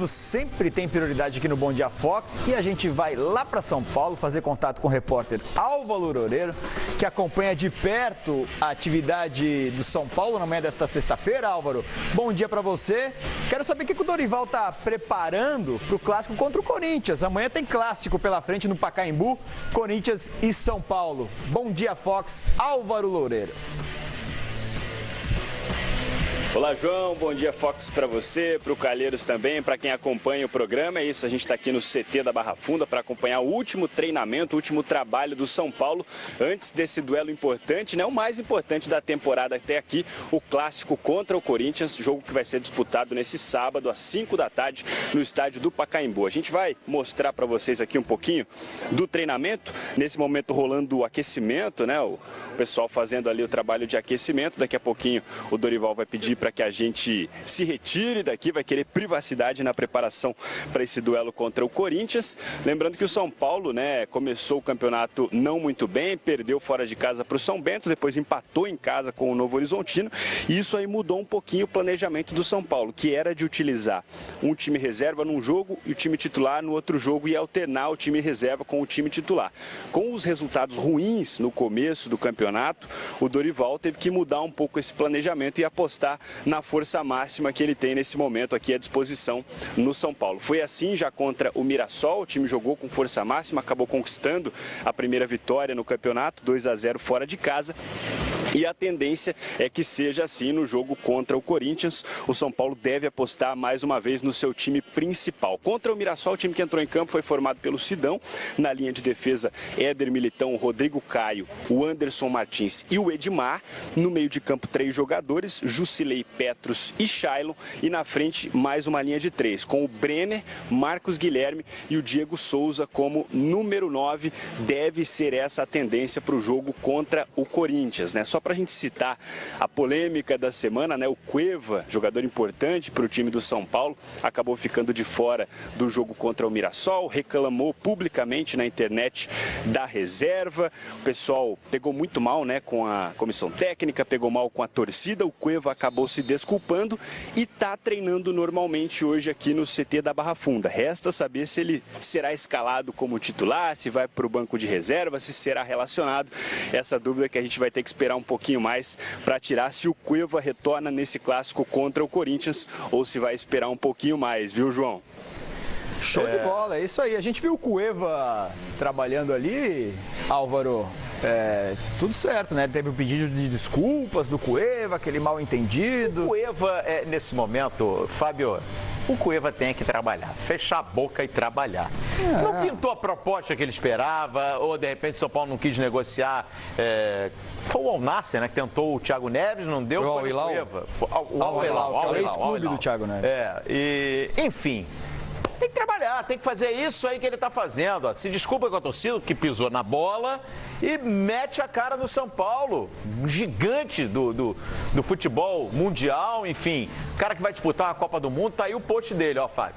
Sempre tem prioridade aqui no Bom Dia Fox e a gente vai lá para São Paulo fazer contato com o repórter Álvaro Loureiro, que acompanha de perto a atividade do São Paulo na manhã desta sexta-feira. Álvaro, bom dia para você. Quero saber o que o Dorival está preparando para o clássico contra o Corinthians. Amanhã tem clássico pela frente no Pacaembu, Corinthians e São Paulo. Bom dia Fox, Álvaro Loureiro. Olá, João. Bom dia, Fox, para você, para o Calheiros também, para quem acompanha o programa. É isso, a gente está aqui no CT da Barra Funda para acompanhar o último treinamento, o último trabalho do São Paulo antes desse duelo importante, né? O mais importante da temporada até aqui, o clássico contra o Corinthians, jogo que vai ser disputado nesse sábado às 5 da tarde no estádio do Pacaembu. A gente vai mostrar para vocês aqui um pouquinho do treinamento, nesse momento rolando o aquecimento, né? O pessoal fazendo ali o trabalho de aquecimento. Daqui a pouquinho o Dorival vai pedir para que a gente se retire daqui, vai querer privacidade na preparação para esse duelo contra o Corinthians. Lembrando que o São Paulo, né, começou o campeonato não muito bem, perdeu fora de casa para o São Bento, depois empatou em casa com o Novo Horizontino, e isso aí mudou um pouquinho o planejamento do São Paulo, que era de utilizar um time reserva num jogo e o time titular no outro jogo e alternar o time reserva com o time titular. Com os resultados ruins no começo do campeonato, o Dorival teve que mudar um pouco esse planejamento e apostar na força máxima que ele tem nesse momento aqui à disposição no São Paulo. Foi assim já contra o Mirassol, o time jogou com força máxima, acabou conquistando a primeira vitória no campeonato, 2-0 fora de casa. E a tendência é que seja assim no jogo contra o Corinthians. O São Paulo deve apostar mais uma vez no seu time principal. Contra o Mirassol, o time que entrou em campo foi formado pelo Sidão. Na linha de defesa, Éder Militão, Rodrigo Caio, o Anderson Martins e o Edmar. No meio de campo, 3 jogadores, Jusilei, Petros e Shailon. E na frente, mais uma linha de 3, com o Brenner, Marcos Guilherme e o Diego Souza como número 9. Deve ser essa a tendência para o jogo contra o Corinthians, né? Só para a gente citar a polêmica da semana, né? O Cueva, jogador importante para o time do São Paulo, acabou ficando de fora do jogo contra o Mirassol, reclamou publicamente na internet da reserva. O pessoal pegou muito mal, né, com a comissão técnica, pegou mal com a torcida. O Cueva acabou se desculpando e está treinando normalmente hoje aqui no CT da Barra Funda. Resta saber se ele será escalado como titular, se vai para o banco de reserva, se será relacionado. Essa dúvida que a gente vai ter que esperar um pouquinho mais para tirar se o Cueva retorna nesse clássico contra o Corinthians ou se vai esperar um pouquinho mais, viu, João? Show de bola, é isso aí. A gente viu o Cueva trabalhando ali, Álvaro, tudo certo, né? Teve o pedido de desculpas do Cueva, aquele mal entendido. O Cueva, nesse momento, Fábio, o Cueva tem que trabalhar, fechar a boca e trabalhar. Não pintou a proposta que ele esperava, ou de repente o São Paulo não quis negociar. Foi o Al-Nassr, né, que tentou o Thiago Neves, não deu, foi o Cueva. O Al-Hilal, ex-clube do Thiago Neves. Enfim. Tem que trabalhar, tem que fazer isso aí que ele está fazendo. Ó. Se desculpa com a torcida que pisou na bola e mete a cara no São Paulo. Um gigante do futebol mundial, enfim. O cara que vai disputar uma Copa do Mundo, tá aí o post dele, ó, Fábio.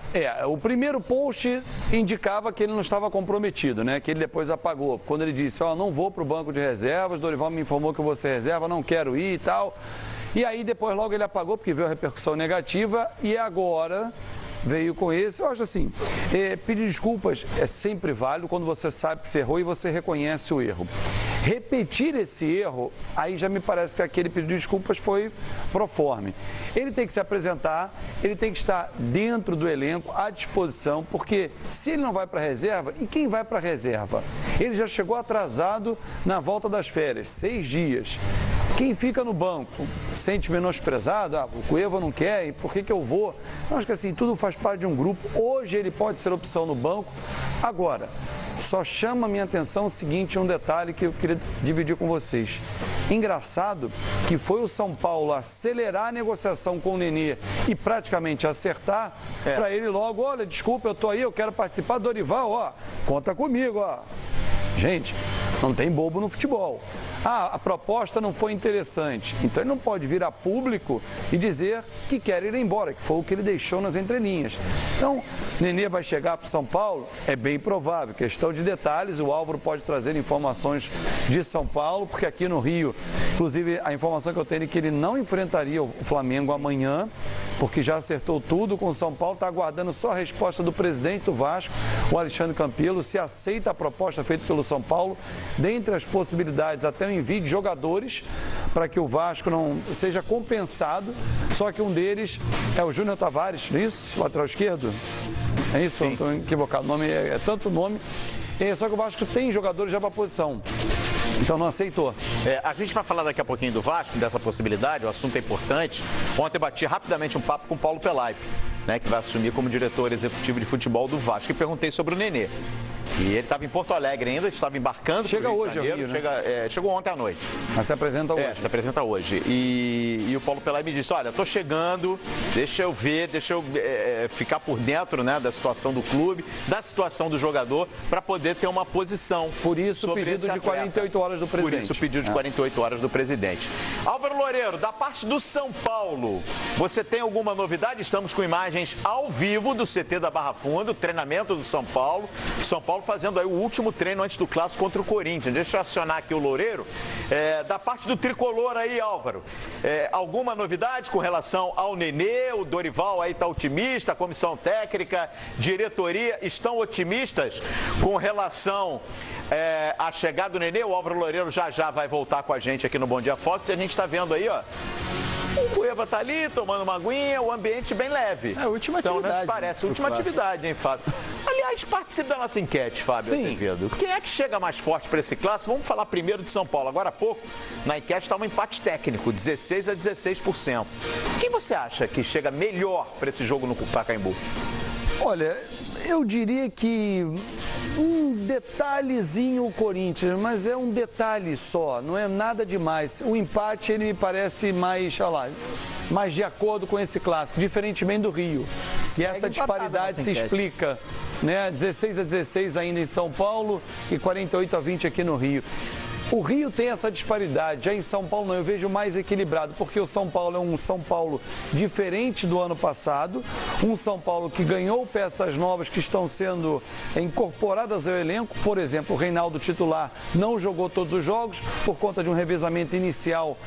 O primeiro post indicava que ele não estava comprometido, né? Que ele depois apagou. Quando ele disse, não vou para o banco de reservas, Dorival me informou que eu vou ser reserva, não quero ir e tal. E aí depois logo ele apagou porque veio a repercussão negativa e agora veio com esse. Eu acho assim, pedir desculpas é sempre válido quando você sabe que você errou e você reconhece o erro. Repetir esse erro, aí já me parece que aquele pedido de desculpas foi proforme. Ele tem que se apresentar, ele tem que estar dentro do elenco, à disposição, porque se ele não vai para a reserva, e quem vai para a reserva? Ele já chegou atrasado na volta das férias, 6 dias. Quem fica no banco sente menosprezado, o Cueva não quer, e por que eu vou? Eu acho que assim, tudo faz parte de um grupo. Hoje ele pode ser opção no banco. Agora, só chama a minha atenção o seguinte, um detalhe que eu queria dividir com vocês. Engraçado que foi o São Paulo acelerar a negociação com o Nenê e praticamente acertar para ele logo, olha, desculpa, eu tô aí, eu quero participar, Dorival, conta comigo, Gente, não tem bobo no futebol. A proposta não foi interessante. Então ele não pode vir a público e dizer que quer ir embora, que foi o que ele deixou nas entrelinhas. Então, Nenê vai chegar para São Paulo? É bem provável. Questão de detalhes, o Álvaro pode trazer informações de São Paulo, porque aqui no Rio, inclusive a informação que eu tenho é que ele não enfrentaria o Flamengo amanhã, porque já acertou tudo com o São Paulo, está aguardando só a resposta do presidente do Vasco, o Alexandre Campelo, se aceita a proposta feita pelo São Paulo, dentre as possibilidades até o envio de jogadores para que o Vasco não seja compensado, só que um deles é o Júnior Tavares, isso? Lateral esquerdo? É isso? Estou equivocado, o nome é tanto nome, só que o Vasco tem jogadores já para a posição. Então não aceitou. A gente vai falar daqui a pouquinho do Vasco, dessa possibilidade, o assunto é importante. Ontem eu bati rapidamente um papo com o Paulo Pelaipe, né, que vai assumir como diretor executivo de futebol do Vasco, e perguntei sobre o Nenê. E ele estava em Porto Alegre ainda, estava embarcando. Chega hoje, Rio, né? Chegou ontem à noite. Mas se apresenta hoje. Se apresenta hoje. E o Paulo Pelaipe me disse, olha, estou chegando, deixa eu ver, deixa eu ficar por dentro, né, da situação do clube, da situação do jogador, para poder ter uma posição. Por isso o pedido de 48 horas do presidente. Por isso o pedido de 48 horas do presidente. Álvaro Loureiro, da parte do São Paulo, você tem alguma novidade? Estamos com imagens ao vivo do CT da Barra Funda, treinamento do São Paulo. São Paulo fazendo aí o último treino antes do clássico contra o Corinthians. Deixa eu acionar aqui o Loureiro. Da parte do tricolor aí, Álvaro, alguma novidade com relação ao Nenê? O Dorival aí está otimista, a comissão técnica, diretoria estão otimistas com relação à chegada do Nenê? O Álvaro Loureiro já vai voltar com a gente aqui no Bom Dia Fox e a gente está vendo aí, ó. O Cueva tá ali, tomando uma aguinha, o ambiente bem leve. É a última atividade. Então, não parece. Última atividade, hein, Fábio? Aliás, participe da nossa enquete, Fábio Azevedo. Quem é que chega mais forte para esse clássico? Vamos falar primeiro de São Paulo. Agora há pouco, na enquete está um empate técnico, 16% a 16%. Quem você acha que chega melhor para esse jogo no Pacaembu? Olha, eu diria que um detalhezinho o Corinthians, mas é um detalhe só, não é nada demais. O empate, ele me parece mais, olha lá, mais de acordo com esse clássico, diferentemente do Rio. E essa disparidade se explica, né? 16 a 16 ainda em São Paulo e 48 a 20 aqui no Rio. O Rio tem essa disparidade, já em São Paulo não, eu vejo mais equilibrado, porque o São Paulo é um São Paulo diferente do ano passado, um São Paulo que ganhou peças novas que estão sendo incorporadas ao elenco, por exemplo, o Reinaldo titular não jogou todos os jogos por conta de um revezamento inicial,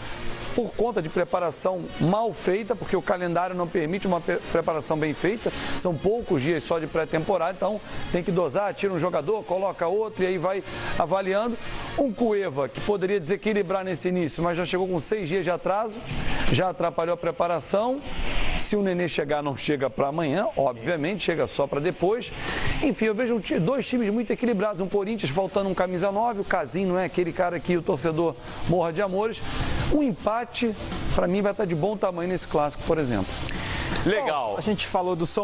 por conta de preparação mal feita, porque o calendário não permite uma preparação bem feita, são poucos dias só de pré-temporada, então tem que dosar, tira um jogador, coloca outro e aí vai avaliando. Um Cueva, que poderia desequilibrar nesse início, mas já chegou com 6 dias de atraso, já atrapalhou a preparação. Se o Nenê chegar, não chega para amanhã, obviamente, chega só para depois. Enfim, eu vejo dois times muito equilibrados, um Corinthians faltando um camisa 9, o Casim não é aquele cara que o torcedor morra de amores. Um empate, para mim, vai estar de bom tamanho nesse clássico, por exemplo. Legal. Bom, a gente falou do São